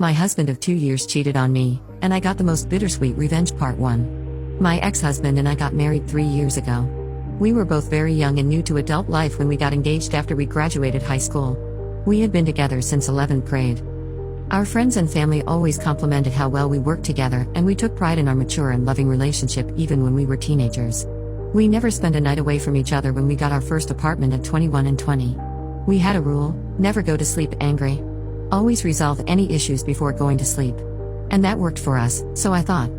My husband of 2 years cheated on me, and I got the most bittersweet revenge. Part 1. My ex-husband and I got married 3 years ago. We were both very young and new to adult life when we got engaged after we graduated high school. We had been together since 11th grade. Our friends and family always complimented how well we worked together, and we took pride in our mature and loving relationship even when we were teenagers. We never spent a night away from each other when we got our first apartment at 21 and 20. We had a rule: never go to sleep angry. Always resolve any issues before going to sleep. And that worked for us, so I thought.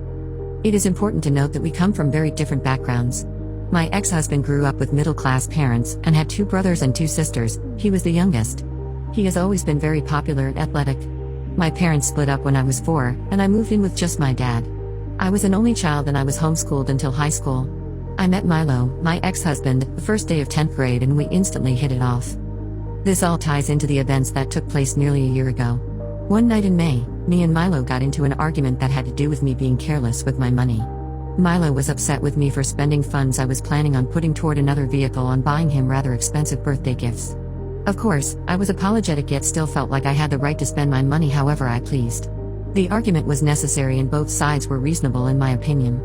It is important to note that we come from very different backgrounds. My ex-husband grew up with middle-class parents and had 2 brothers and 2 sisters. He was the youngest. He has always been very popular and athletic. My parents split up when I was 4, and I moved in with just my dad. I was an only child and I was homeschooled until high school. I met Milo, my ex-husband, the first day of 10th grade, and we instantly hit it off. This all ties into the events that took place nearly a year ago. One night in May, me and Milo got into an argument that had to do with me being careless with my money. Milo was upset with me for spending funds I was planning on putting toward another vehicle on buying him rather expensive birthday gifts. Of course, I was apologetic yet still felt like I had the right to spend my money however I pleased. The argument was necessary and both sides were reasonable in my opinion.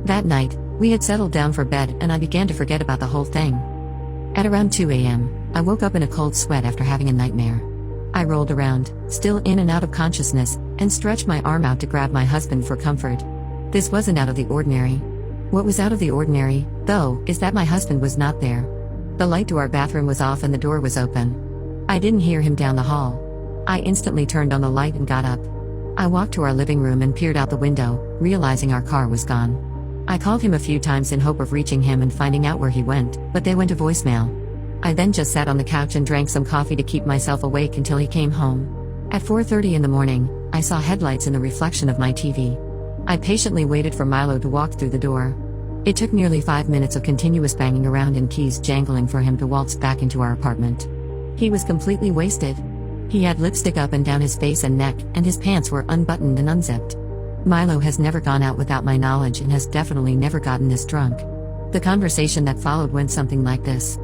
That night, we had settled down for bed and I began to forget about the whole thing. At around 2 a.m., I woke up in a cold sweat after having a nightmare. I rolled around, still in and out of consciousness, and stretched my arm out to grab my husband for comfort. This wasn't out of the ordinary. What was out of the ordinary, though, is that my husband was not there. The light to our bathroom was off and the door was open. I didn't hear him down the hall. I instantly turned on the light and got up. I walked to our living room and peered out the window, realizing our car was gone. I called him a few times in hope of reaching him and finding out where he went, but they went to voicemail. I then just sat on the couch and drank some coffee to keep myself awake until he came home. At 4:30 in the morning, I saw headlights in the reflection of my TV. I patiently waited for Milo to walk through the door. It took nearly 5 minutes of continuous banging around and keys jangling for him to waltz back into our apartment. He was completely wasted. He had lipstick up and down his face and neck, and his pants were unbuttoned and unzipped. Milo has never gone out without my knowledge and has definitely never gotten this drunk. The conversation that followed went something like this.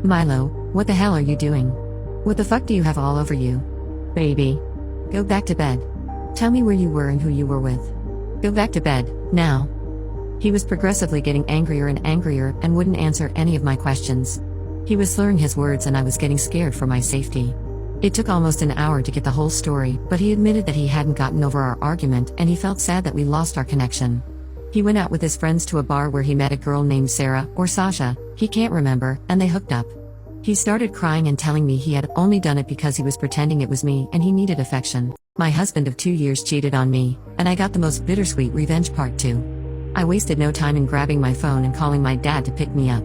Milo, what the hell are you doing? What the fuck do you have all over you? Baby. Go back to bed. Tell me where you were and who you were with. Go back to bed, now. He was progressively getting angrier and angrier and wouldn't answer any of my questions. He was slurring his words and I was getting scared for my safety. It took almost an hour to get the whole story, but he admitted that he hadn't gotten over our argument and he felt sad that we lost our connection. He went out with his friends to a bar where he met a girl named Sarah, or Sasha, he can't remember, and they hooked up. He started crying and telling me he had only done it because he was pretending it was me and he needed affection. My husband of 2 years cheated on me, and I got the most bittersweet revenge. Part 2. I wasted no time in grabbing my phone and calling my dad to pick me up.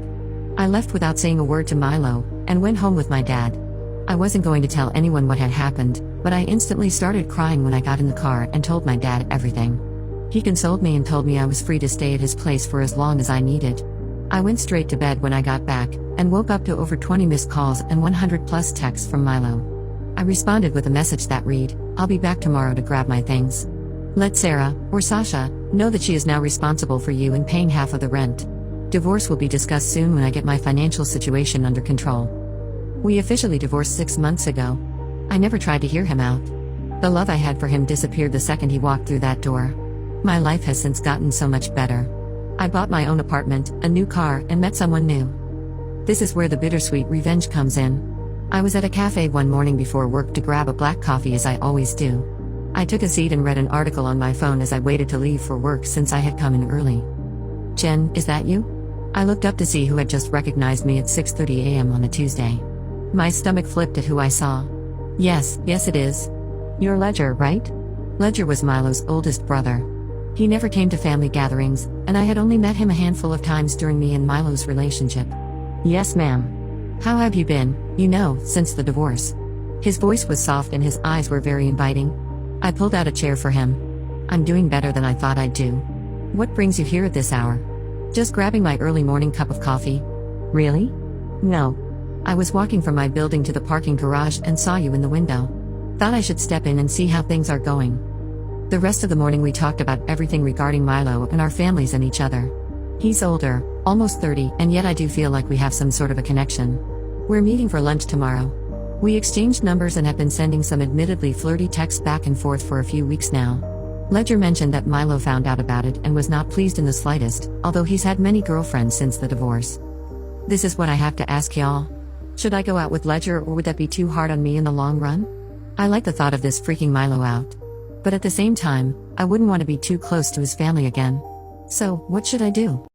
I left without saying a word to Milo, and went home with my dad. I wasn't going to tell anyone what had happened, but I instantly started crying when I got in the car and told my dad everything. He consoled me and told me I was free to stay at his place for as long as I needed. I went straight to bed when I got back, and woke up to over 20 missed calls and 100+ texts from Milo. I responded with a message that read, "I'll be back tomorrow to grab my things. Let Sarah, or Sasha, know that she is now responsible for you and paying half of the rent. Divorce will be discussed soon when I get my financial situation under control." We officially divorced 6 months ago. I never tried to hear him out. The love I had for him disappeared the second he walked through that door. My life has since gotten so much better. I bought my own apartment, a new car, and met someone new. This is where the bittersweet revenge comes in. I was at a cafe one morning before work to grab a black coffee as I always do. I took a seat and read an article on my phone as I waited to leave for work since I had come in early. "Jen, is that you?" I looked up to see who had just recognized me at 6:30 a.m. on a Tuesday. My stomach flipped at who I saw. Yes it is. You're Ledger, right? Ledger was Milo's oldest brother. He never came to family gatherings, and I had only met him a handful of times during me and Milo's relationship. "Yes, ma'am. How have you been, since the divorce?" His voice was soft and his eyes were very inviting. I pulled out a chair for him. "I'm doing better than I thought I'd do. What brings you here at this hour?" "Just grabbing my early morning cup of coffee." "Really?" "No. I was walking from my building to the parking garage and saw you in the window. Thought I should step in and see how things are going." The rest of the morning we talked about everything regarding Milo and our families and each other. He's older, almost 30, and yet I do feel like we have some sort of a connection. We're meeting for lunch tomorrow. We exchanged numbers and have been sending some admittedly flirty texts back and forth for a few weeks now. Ledger mentioned that Milo found out about it and was not pleased in the slightest, although he's had many girlfriends since the divorce. This is what I have to ask y'all. Should I go out with Ledger, or would that be too hard on me in the long run? I like the thought of this freaking Milo out. But at the same time, I wouldn't want to be too close to his family again. So, what should I do?